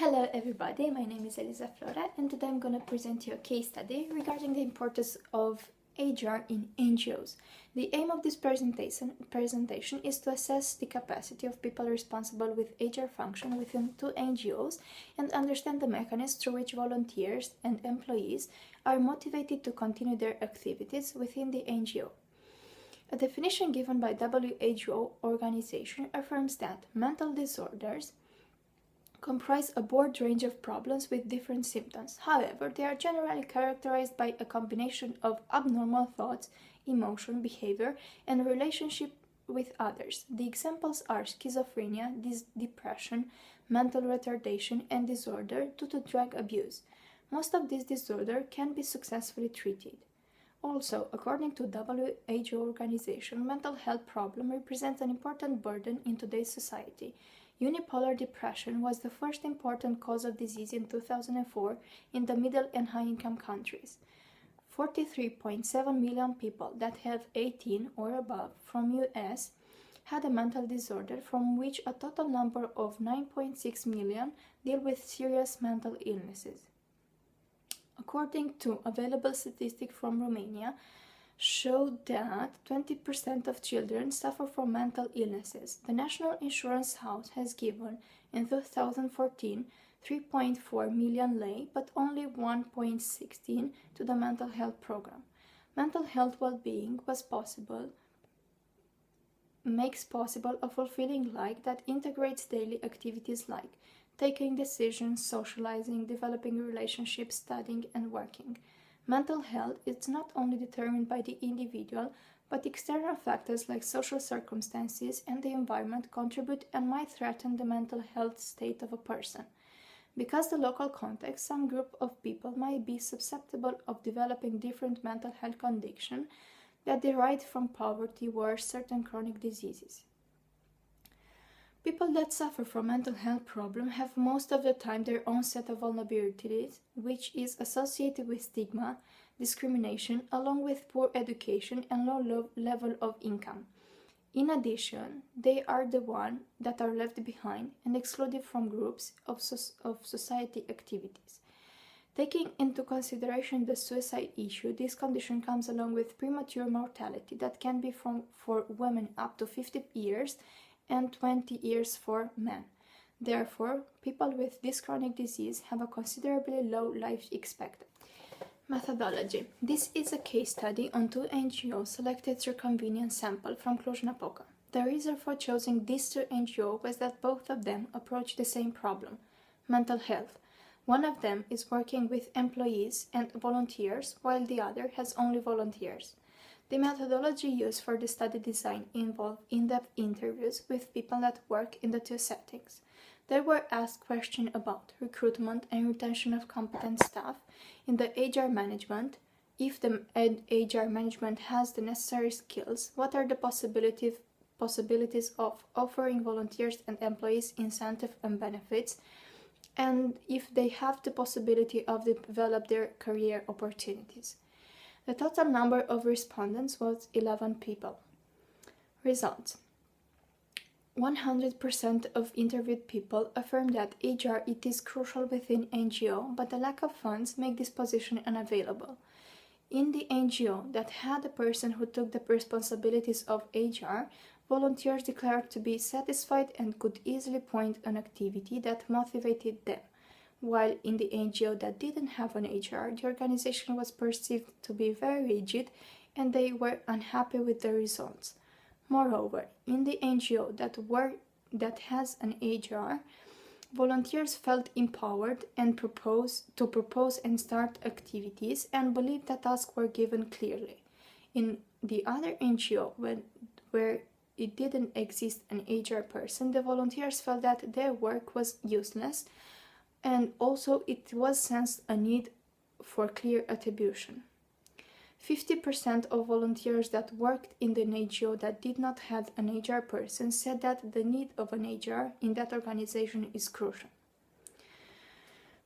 Hello everybody, my name is Eliza Florea and today I'm going to present you a case study regarding the importance of HR in NGOs. The aim of this presentation is to assess the capacity of people responsible with HR function within two NGOs and understand the mechanisms through which volunteers and employees are motivated to continue their activities within the NGO. A definition given by WHO organization affirms that mental disorders comprise a broad range of problems with different symptoms. However, they are generally characterized by a combination of abnormal thoughts, emotion, behavior, and relationship with others. The examples are schizophrenia, depression, mental retardation, and disorder due to drug abuse. Most of these disorders can be successfully treated. Also, according to WHO organization, mental health problem represents an important burden in today's society. Unipolar depression was the first important cause of disease in 2004 in the middle and high-income countries. 43.7 million people that have 18 or above from US had a mental disorder, from which a total number of 9.6 million deal with serious mental illnesses. According to available statistics from Romania, showed that 20% of children suffer from mental illnesses. The National Insurance House has given, in 2014, 3.4 million lei, but only 1.16 to the mental health program. Mental health well-being makes possible a fulfilling life that integrates daily activities like taking decisions, socializing, developing relationships, studying, and working. Mental health is not only determined by the individual, but external factors like social circumstances and the environment contribute and might threaten the mental health state of a person. Because the local context, some group of people might be susceptible of developing different mental health conditions that derive from poverty or certain chronic diseases. People that suffer from mental health problems have most of the time their own set of vulnerabilities, which is associated with stigma, discrimination, along with poor education and low level of income. In addition, they are the ones that are left behind and excluded from groups of society activities. Taking into consideration the suicide issue, this condition comes along with premature mortality that can be for women up to 50 years and 20 years for men. Therefore, people with this chronic disease have a considerably low life expectancy. Methodology. This is a case study on two NGOs selected through convenience sample from Cluj-Napoca. The reason for choosing these two NGOs was that both of them approach the same problem, mental health. One of them is working with employees and volunteers, while the other has only volunteers. The methodology used for the study design involved in-depth interviews with people that work in the two settings. They were asked questions about recruitment and retention of competent staff in the HR management. If the HR management has the necessary skills, what are the possibilities of offering volunteers and employees incentives and benefits, and if they have the possibility of develop their career opportunities. The total number of respondents was 11 people. Results. 100% of interviewed people affirm that HR is crucial within NGO, but the lack of funds make this position unavailable. In the NGO that had a person who took the responsibilities of HR, volunteers declared to be satisfied and could easily point an activity that motivated them. While in the NGO that didn't have an HR, the organization was perceived to be very rigid and they were unhappy with the results. Moreover, in the NGO that has an HR, volunteers felt empowered and propose and start activities and believed that tasks were given clearly. In the other NGO, where it didn't exist an HR person, the volunteers felt that their work was useless, and also it was sensed a need for clear attribution. 50% of volunteers that worked in the NGO that did not have an HR person said that the need of an HR in that organization is crucial.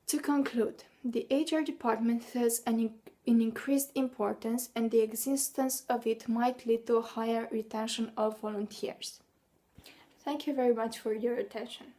To conclude, the HR department has an increased importance, and the existence of it might lead to a higher retention of volunteers. Thank you very much for your attention.